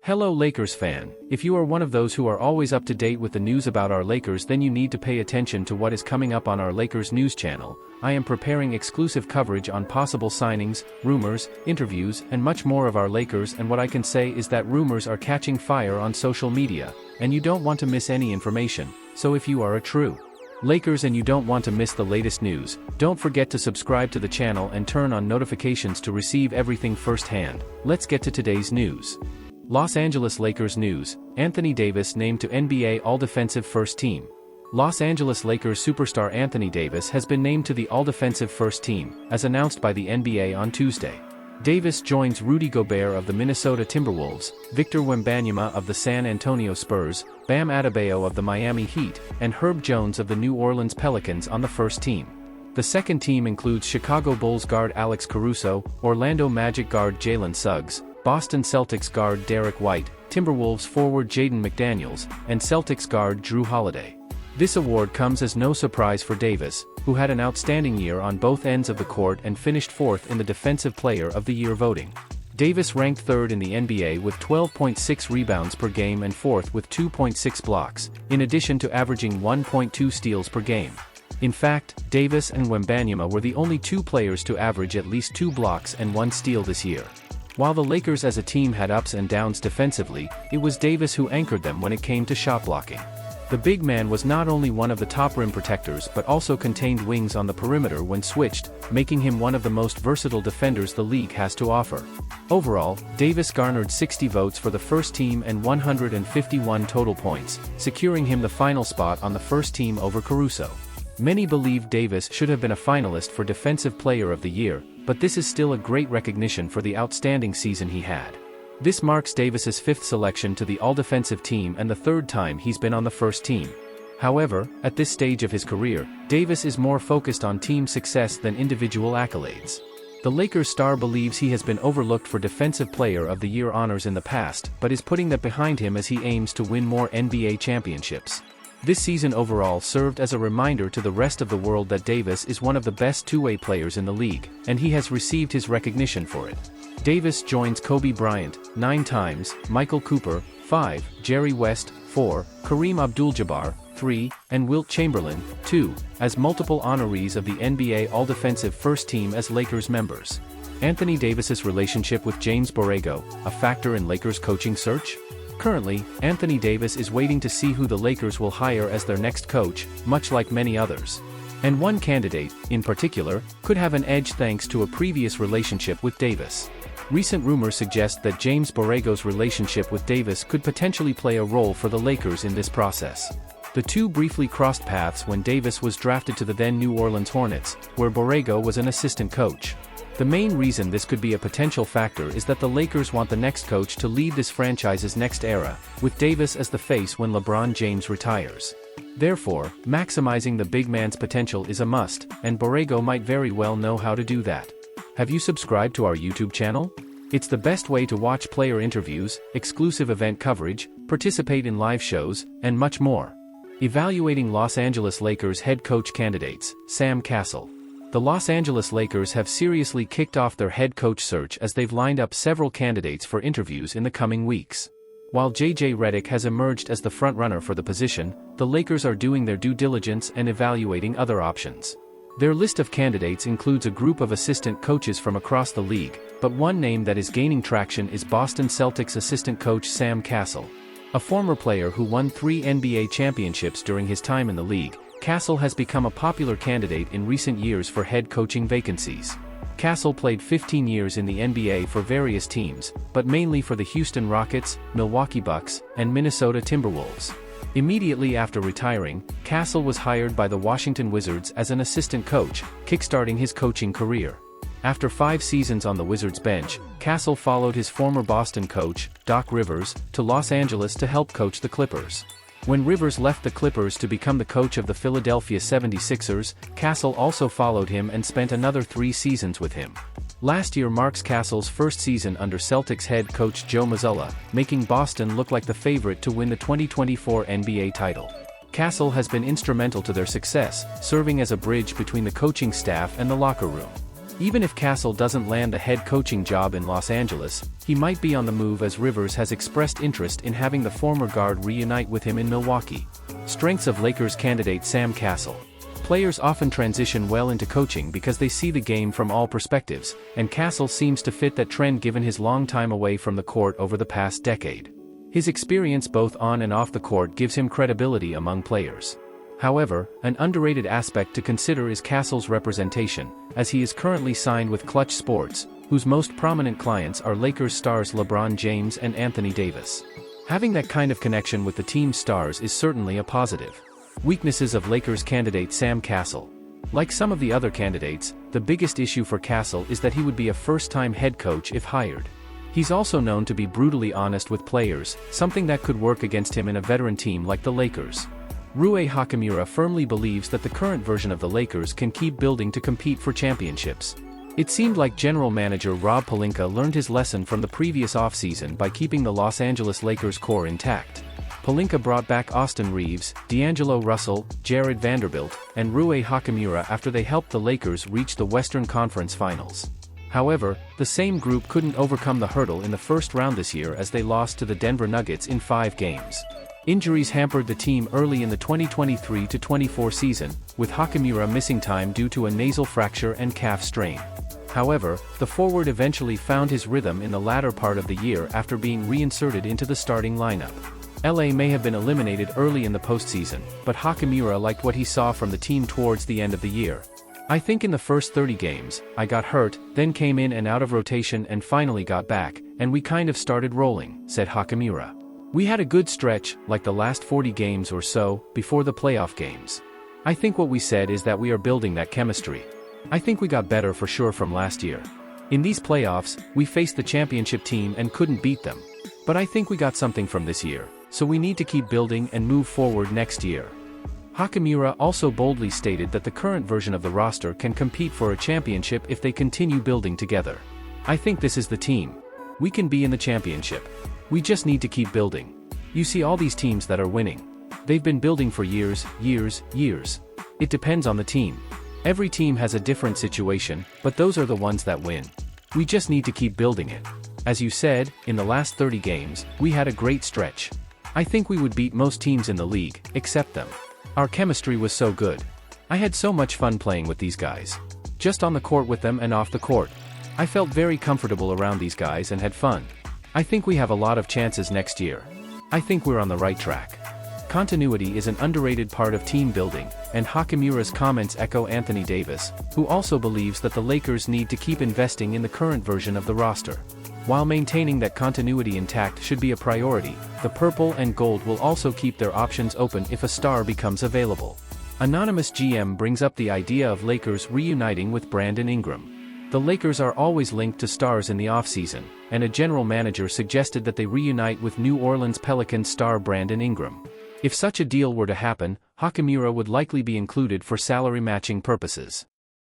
Hello Lakers fan, if you are one of those who are always up to date with the news about our Lakers, then you need to pay attention to what is coming up on our Lakers news channel. I am preparing exclusive coverage on possible signings, rumors, interviews, and much more of our Lakers, and what I can say is that rumors are catching fire on social media, and you don't want to miss any information. So if you are a true Lakers and you don't want to miss the latest news, don't forget to subscribe to the channel and turn on notifications to receive everything firsthand. Let's get to today's news. Los Angeles Lakers news, Anthony Davis named to NBA All-Defensive First Team. Los Angeles Lakers superstar Anthony Davis has been named to the All-Defensive First Team, as announced by the NBA on Tuesday. Davis joins Rudy Gobert of the Minnesota Timberwolves, Victor Wembanyama of the San Antonio Spurs, Bam Adebayo of the Miami Heat, and Herb Jones of the New Orleans Pelicans on the first team. The second team includes Chicago Bulls guard Alex Caruso, Orlando Magic guard Jalen Suggs, Boston Celtics guard Derek White, Timberwolves forward Jaden McDaniels, and Celtics guard Drew Holiday. This award comes as no surprise for Davis, who had an outstanding year on both ends of the court and finished fourth in the Defensive Player of the Year voting. Davis ranked third in the NBA with 12.6 rebounds per game and fourth with 2.6 blocks, in addition to averaging 1.2 steals per game. In fact, Davis and Wembanyama were the only two players to average at least 2 blocks and 1 steal this year. While the Lakers as a team had ups and downs defensively, it was Davis who anchored them when it came to shot blocking. The big man was not only one of the top rim protectors but also contained wings on the perimeter when switched, making him one of the most versatile defenders the league has to offer. Overall, Davis garnered 60 votes for the first team and 151 total points, securing him the final spot on the first team over Caruso. Many believe Davis should have been a finalist for Defensive Player of the Year, but this is still a great recognition for the outstanding season he had. This marks Davis's fifth selection to the All-Defensive Team and the third time he's been on the first team. However, at this stage of his career, Davis is more focused on team success than individual accolades. The Lakers star believes he has been overlooked for Defensive Player of the Year honors in the past, but is putting that behind him as he aims to win more NBA championships. This season overall served as a reminder to the rest of the world that Davis is one of the best two-way players in the league, and he has received his recognition for it. Davis joins Kobe Bryant, 9 times, Michael Cooper, 5, Jerry West, 4, Kareem Abdul-Jabbar, 3, and Wilt Chamberlain, 2, as multiple honorees of the NBA All-Defensive First Team as Lakers members. Anthony Davis's relationship with James Borrego, a factor in Lakers coaching search? Currently, Anthony Davis is waiting to see who the Lakers will hire as their next coach, much like many others. And one candidate, in particular, could have an edge thanks to a previous relationship with Davis. Recent rumors suggest that James Borrego's relationship with Davis could potentially play a role for the Lakers in this process. The two briefly crossed paths when Davis was drafted to the then New Orleans Hornets, where Borrego was an assistant coach. The main reason this could be a potential factor is that the Lakers want the next coach to lead this franchise's next era, with Davis as the face when LeBron James retires. Therefore, maximizing the big man's potential is a must, and Borrego might very well know how to do that. Have you subscribed to our YouTube channel? It's the best way to watch player interviews, exclusive event coverage, participate in live shows, and much more. Evaluating Los Angeles Lakers head coach candidates, Sam Cassell. The Los Angeles Lakers have seriously kicked off their head coach search as they've lined up several candidates for interviews in the coming weeks. While J.J. Redick has emerged as the frontrunner for the position, the Lakers are doing their due diligence and evaluating other options. Their list of candidates includes a group of assistant coaches from across the league, but one name that is gaining traction is Boston Celtics assistant coach Sam Cassell. A former player who won 3 NBA championships during his time in the league, Cassell has become a popular candidate in recent years for head coaching vacancies. Cassell played 15 years in the NBA for various teams, but mainly for the Houston Rockets, Milwaukee Bucks, and Minnesota Timberwolves. Immediately after retiring, Cassell was hired by the Washington Wizards as an assistant coach, kickstarting his coaching career. After 5 seasons on the Wizards bench, Cassell followed his former Boston coach, Doc Rivers, to Los Angeles to help coach the Clippers. When Rivers left the Clippers to become the coach of the Philadelphia 76ers, Cassell also followed him and spent another 3 seasons with him. Last year marks Cassell's first season under Celtics head coach Joe Mazzulla, making Boston look like the favorite to win the 2024 NBA title. Cassell has been instrumental to their success, serving as a bridge between the coaching staff and the locker room. Even if Cassell doesn't land the head coaching job in Los Angeles, he might be on the move as Rivers has expressed interest in having the former guard reunite with him in Milwaukee. Strengths of Lakers candidate Sam Cassell. Players often transition well into coaching because they see the game from all perspectives, and Cassell seems to fit that trend given his long time away from the court over the past decade. His experience both on and off the court gives him credibility among players. However, an underrated aspect to consider is Cassell's representation, as he is currently signed with Clutch Sports, whose most prominent clients are Lakers stars LeBron James and Anthony Davis. Having that kind of connection with the team's stars is certainly a positive. Weaknesses of Lakers candidate Sam Cassell. Like some of the other candidates, the biggest issue for Cassell is that he would be a first-time head coach if hired. He's also known to be brutally honest with players, something that could work against him in a veteran team like the Lakers. Rui Hachimura firmly believes that the current version of the Lakers can keep building to compete for championships. It seemed like general manager Rob Pelinka learned his lesson from the previous offseason by keeping the Los Angeles Lakers core intact. Pelinka brought back Austin Reeves, D'Angelo Russell, Jared Vanderbilt, and Rui Hachimura after they helped the Lakers reach the Western Conference Finals. However, the same group couldn't overcome the hurdle in the first round this year as they lost to the Denver Nuggets in 5 games. Injuries hampered the team early in the 2023-24 season, with Hachimura missing time due to a nasal fracture and calf strain. However, the forward eventually found his rhythm in the latter part of the year after being reinserted into the starting lineup. LA may have been eliminated early in the postseason, but Hachimura liked what he saw from the team towards the end of the year. "I think in the first 30 games, I got hurt, then came in and out of rotation and finally got back, and we kind of started rolling," said Hachimura. "We had a good stretch, like the last 40 games or so, before the playoff games. I think what we said is that we are building that chemistry. I think we got better for sure from last year. In these playoffs, we faced the championship team and couldn't beat them. But I think we got something from this year, so we need to keep building and move forward next year." Hachimura also boldly stated that the current version of the roster can compete for a championship if they continue building together. "I think this is the team. We can be in the championship. We just need to keep building. You see all these teams that are winning. They've been building for years. It depends on the team. Every team has a different situation, but those are the ones that win. We just need to keep building it. As you said, in the last 30 games, we had a great stretch. I think we would beat most teams in the league, except them. Our chemistry was so good. I had so much fun playing with these guys. Just on the court with them and off the court. I felt very comfortable around these guys and had fun. I think we have a lot of chances next year. I think we're on the right track." Continuity is an underrated part of team building, and Hachimura's comments echo Anthony Davis, who also believes that the Lakers need to keep investing in the current version of the roster. While maintaining that continuity intact should be a priority, the purple and gold will also keep their options open if a star becomes available. Anonymous GM brings up the idea of Lakers reuniting with Brandon Ingram. The Lakers are always linked to stars in the offseason, and a general manager suggested that they reunite with New Orleans Pelicans star Brandon Ingram. If such a deal were to happen, Hachimura would likely be included for salary matching purposes.